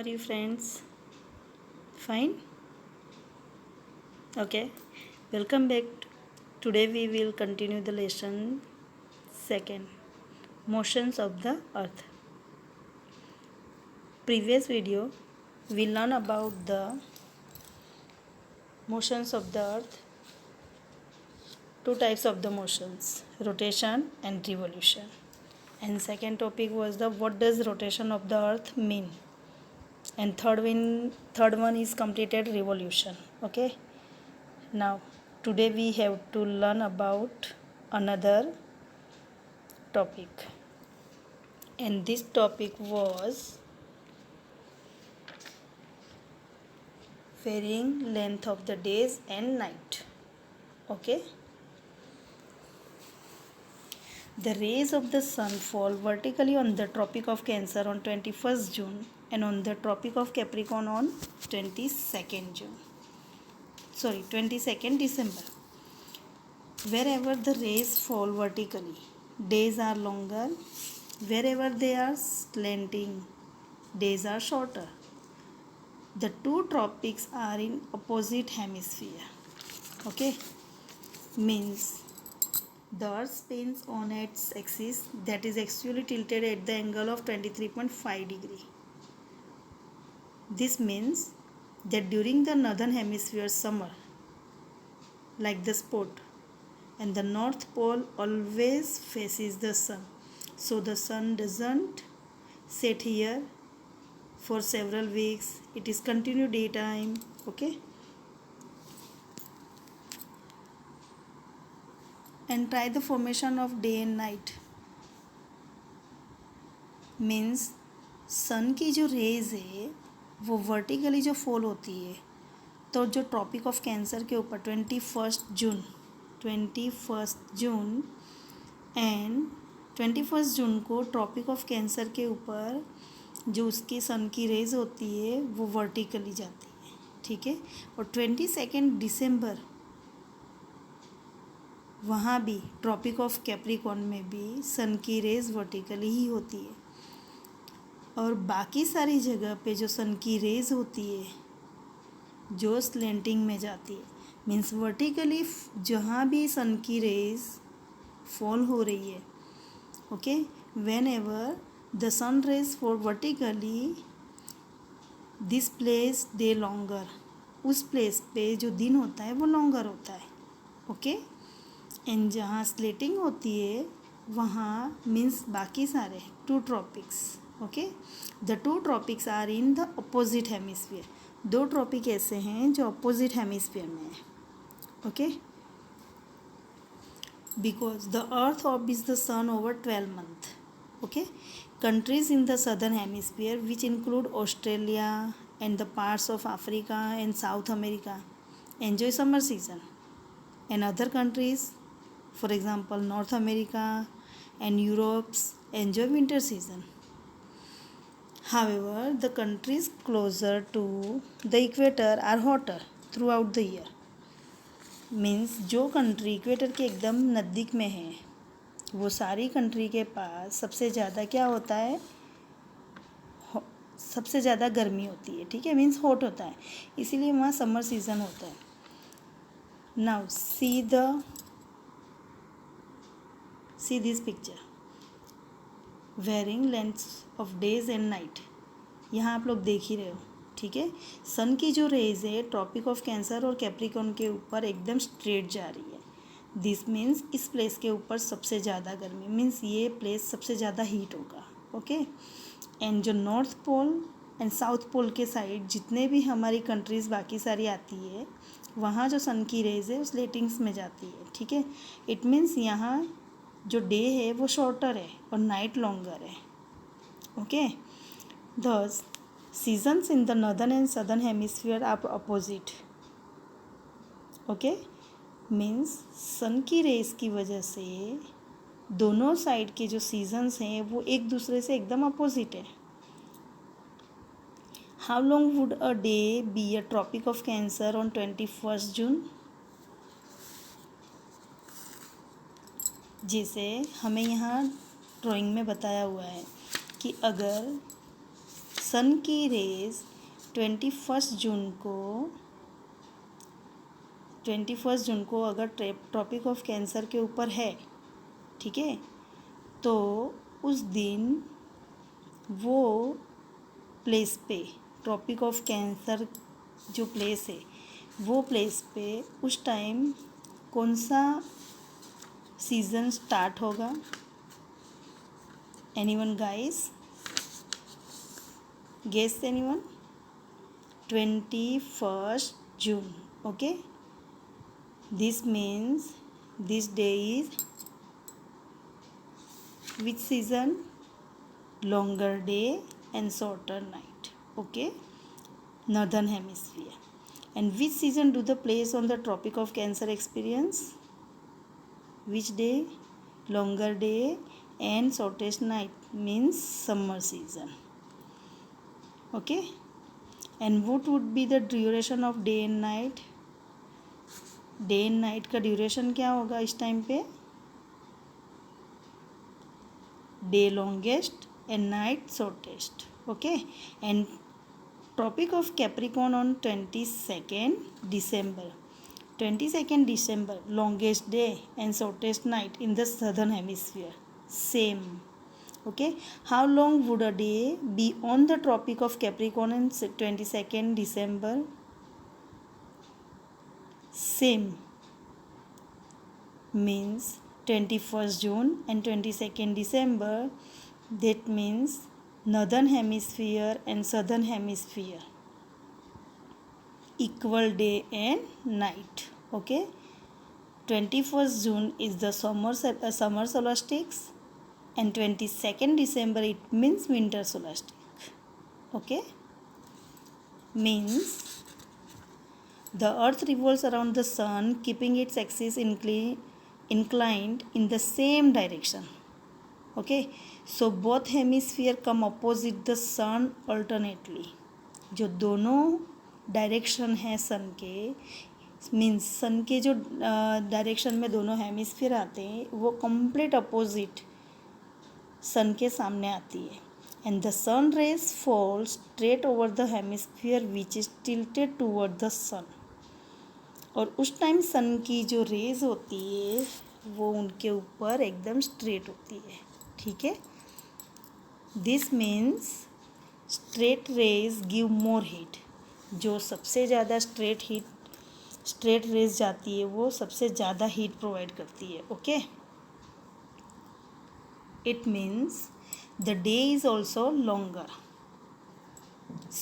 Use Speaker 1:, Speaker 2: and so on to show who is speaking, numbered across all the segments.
Speaker 1: are you, friends? Fine? Okay. Welcome back. Today we will continue the lesson second, motions of the earth. Previous video we learn about the motions of the earth, two types of the motions, rotation and revolution. And second topic was the what does rotation of the earth mean? And third one is completed revolution. Okay. Now today we have to learn about another topic, and this topic was varying length of the days and night. Okay, the rays of the sun fall vertically on the Tropic of Cancer on 21st June and on the Tropic of Capricorn on 22nd December. Wherever the rays fall vertically, days are longer. Wherever they are slanting, days are shorter. The two tropics are in opposite hemisphere. Okay, means the earth spins on its axis, that is actually tilted at the angle of 23.5 degree. This means that during the northern hemisphere summer, like the spot, and the north pole always faces the sun, so the sun doesn't set here for several weeks. It is continued daytime. Okay, and try the formation of day and night. Means sun की जो raise है वो vertically जो fall होती है, तो जो tropic of cancer के ऊपर 21 जून एंड 21 जून को ट्रॉपिक ऑफ कैंसर के ऊपर जो उसकी सन की रेज होती है वो वर्टिकली जाती है. ठीक है, और 22 दिसंबर वहाँ भी ट्रॉपिक ऑफ कैप्रिकॉर्न में भी सन की रेज वर्टिकली ही होती है, और बाकी सारी जगह पे जो सन की रेज होती है जो स्लेंटिंग में जाती है, मीन्स वर्टिकली जहाँ भी सन की रेज फॉल हो रही है. Okay, whenever the sun rays fall vertically this place day longer, उस प्लेस पे जो दिन होता है वो लॉन्गर होता है. ओके, एंड जहाँ स्लेटिंग होती है वहाँ मीन्स बाकी सारे two tropics. Okay, the two tropics are in the opposite hemisphere. दो ट्रॉपिक ऐसे हैं जो अपोजिट हेमिस्फीयर में है. Okay, because the earth orbits the sun over 12 months. Okay, countries in the southern hemisphere which include Australia and the parts of Africa and South America enjoy summer season, and other countries, for example North America and Europe, enjoy winter season. However, the countries closer to the equator are hotter throughout the year. Means जो country equator के एकदम नज़दीक में है वो सारी country के पास सबसे ज़्यादा क्या होता है, सबसे ज़्यादा गर्मी होती है. ठीक है, मीन्स हॉट होता है, इसीलिए वहाँ समर सीज़न होता है. Now see this picture, varying lengths of days and night. यहाँ आप लोग देख ही रहे हो. ठीक है, सन की जो रेज है ट्रॉपिक ऑफ कैंसर और कैप्रिकॉर्न के ऊपर एकदम स्ट्रेट जा रही है. दिस मीन्स इस प्लेस के ऊपर सबसे ज़्यादा गर्मी, मीन्स ये प्लेस सबसे ज़्यादा हीट होगा. ओके, एंड जो north pole and south pole के साइड जितने भी हमारी कंट्रीज़ बाकी सारी आती है वहाँ जो सन की रेज है उस लेटिंग्स में जाती है. ठीक है, इट मीन्स यहाँ जो डे है वो शॉर्टर है और नाइट लॉन्गर है. Okay, thus seasons in the northern and southern hemisphere are opposite. Okay, means sun की रेस की वजह से दोनों साइड के जो सीजन्स हैं वो एक दूसरे से एकदम अपोजिट है. How long would a day be a tropic of cancer on 21 जून. जैसे हमें यहाँ ड्राइंग में बताया हुआ है कि अगर सन की रेज 21 जून को अगर ट्रॉपिक ऑफ कैंसर के ऊपर है, ठीक है, तो उस दिन वो प्लेस पे, ट्रॉपिक ऑफ कैंसर जो प्लेस है वो प्लेस पे उस टाइम कौन सा सीज़न स्टार्ट होगा? Anyone guys? Guess anyone? 21st June. Okay, this means this day is which season? Longer day and shorter night. Okay, northern hemisphere. And which season do the place on the tropic of cancer experience? Which day? Longer day and shortest night, means summer season. Okay, and what would be the duration of day and night? Day and night का duration क्या होगा इस time पे? Day longest and night shortest. Okay, and tropic of Capricorn on 22nd December, longest day and shortest night in the southern hemisphere, same. Okay, how long would a day be on the tropic of Capricorn on 22nd December? Same, means 21st June and 22nd December. That means northern hemisphere and southern hemisphere equal day and night. Okay, 21st June is the summer solstice and 22nd December it means winter solstice. Okay, means the earth revolves around the sun keeping its axis inclined in the same direction. Okay, so both hemisphere come opposite the sun alternately. जो दोनों direction है सन के, means सन के जो direction में दोनों hemisphere आते हैं वो कंप्लीट अपोजिट सन के सामने आती है. And the sun rays fall straight over the hemisphere which is tilted toward the sun. और उस टाइम सन की जो रेज होती है वो उनके ऊपर एकदम स्ट्रेट होती है. ठीक है, this means straight rays give more heat. जो सबसे ज़्यादा स्ट्रेट रेज जाती है वो सबसे ज़्यादा हीट प्रोवाइड करती है. Okay, it means the day is also longer,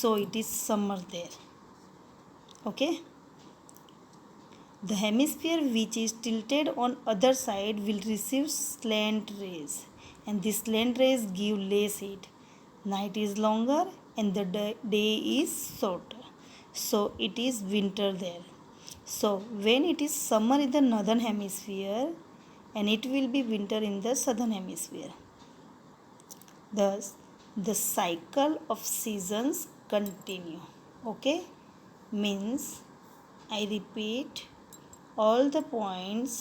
Speaker 1: so it is summer there. Okay, the hemisphere which is tilted on other side will receive slant rays, and the slant rays give less heat. Night is longer and the day is shorter, so it is winter there. So when it is summer in the northern hemisphere and it will be winter in the southern hemisphere. Thus the cycle of seasons continue. Okay, means I repeat all the points.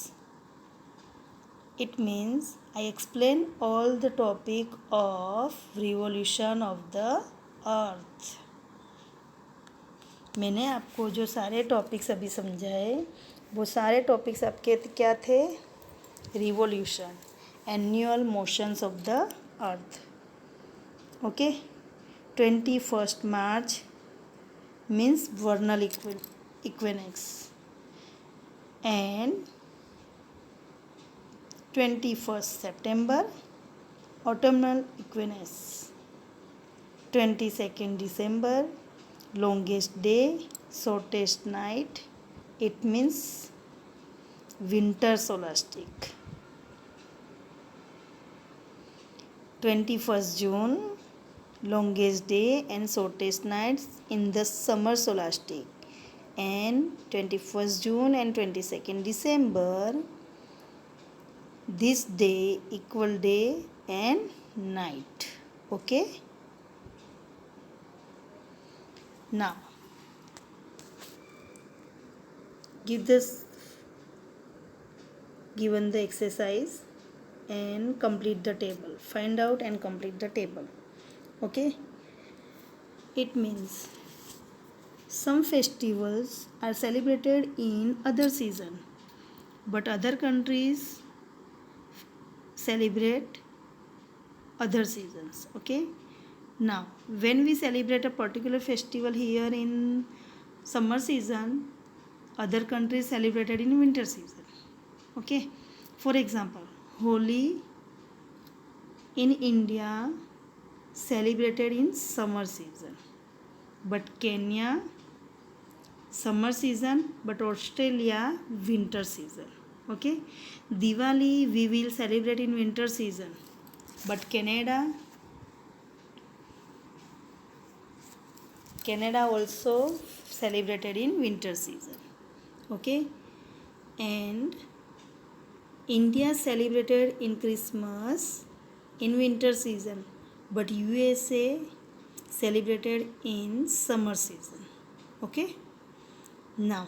Speaker 1: It means I explain all the topic of revolution of the earth. मैंने आपको जो सारे topics अभी समझाए वो सारे topics आपके क्या थे? Revolution, annual motions of the earth. Okay, 21st March means vernal equinox and 21st September autumnal equinox. 22nd December longest day, shortest night, it means winter solstice. 21st June longest day and shortest nights in the summer solstice. And 21st June and 22nd December, this day equal day and night. Okay, now given the exercise and complete the table. Find out and complete the table. Okay, It means some festivals are celebrated in other season, but other countries celebrate other seasons. Okay. Now, when we celebrate a particular festival here in summer season, other countries celebrated in winter season. Okay. For example, Holi in India celebrated in summer season, but Kenya summer season, but Australia winter season. Okay. Diwali we will celebrate in winter season, but Canada also celebrated in winter season. Okay. And India celebrated in Christmas in winter season, but USA celebrated in summer season. Okay. Now,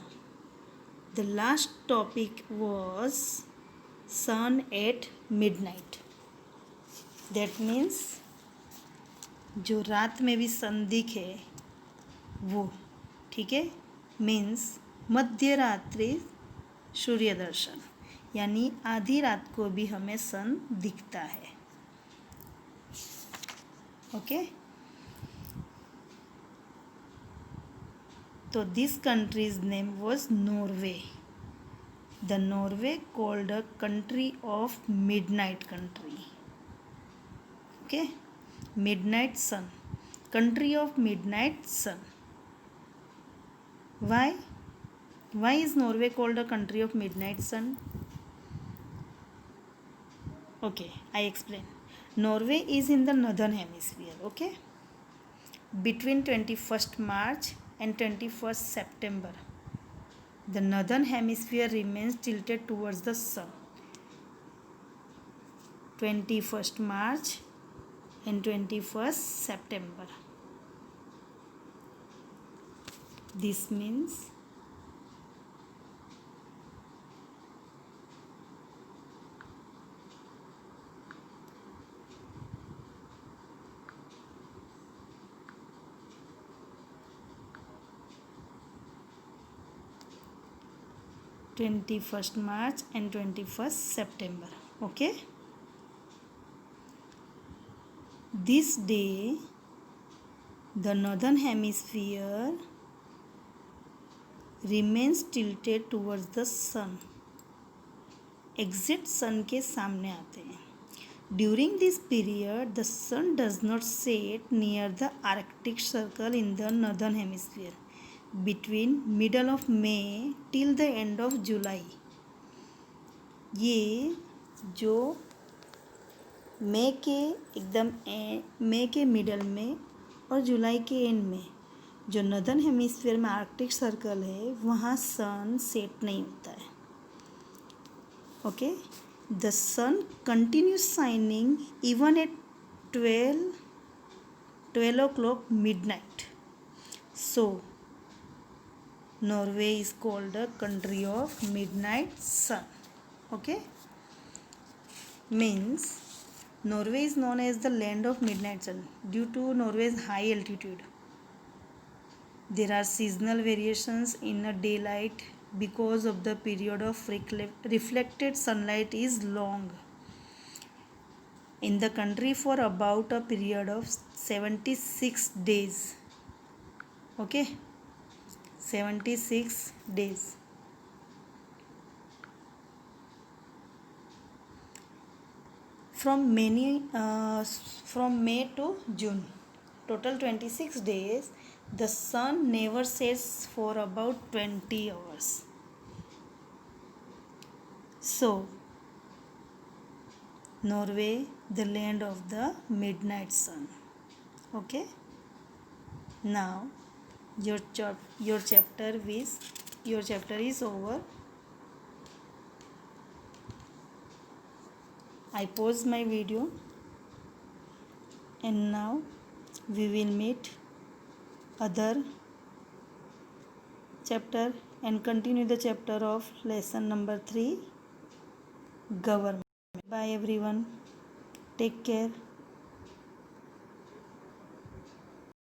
Speaker 1: the last topic was sun at midnight. That means जो रात में भी सन दिखे वो, ठीक है, means मध्य रात्रि सूर्य दर्शन, यानी आधी रात को भी हमें सन दिखता है. ओके. तो this countries name was Norway. The Norway called a country of midnight country. Okay. Midnight sun, country of midnight sun. Why is Norway called a country of midnight sun? Okay, I explain. Norway is in the northern hemisphere. Okay. Between 21st March and 21st September, the northern hemisphere remains tilted towards the sun. 21st March and 21st September. This means (21st March and 21st September). Okay. This day, the northern hemisphere remains tilted towards the sun. Exit sun के सामने आते हैं. During this period, the sun does not set near the Arctic Circle in the northern hemisphere between middle of May till the end of July. ये जो मई के middle में और जुलाई के एंड में जो नॉर्दर्न हेमिस्फीयर में आर्कटिक सर्कल है वहाँ सन सेट नहीं होता है. Okay. The sun continues shining even at 12 o'clock midnight. So Norway is called a country of midnight sun. Okay. Means Norway is known as the land of midnight sun due to Norway's high altitude. There are seasonal variations in a daylight because of the period of reflected sunlight is long in the country for about a period of 76 days. Okay. 76 days. From May to June, total 26 days, the sun never sets for about 20 hours. So, Norway, the land of the midnight sun. Okay. Now, your chapter is over. I pause my video, and now we will meet other chapter and continue the chapter of lesson number 3, government. Bye everyone. Take care.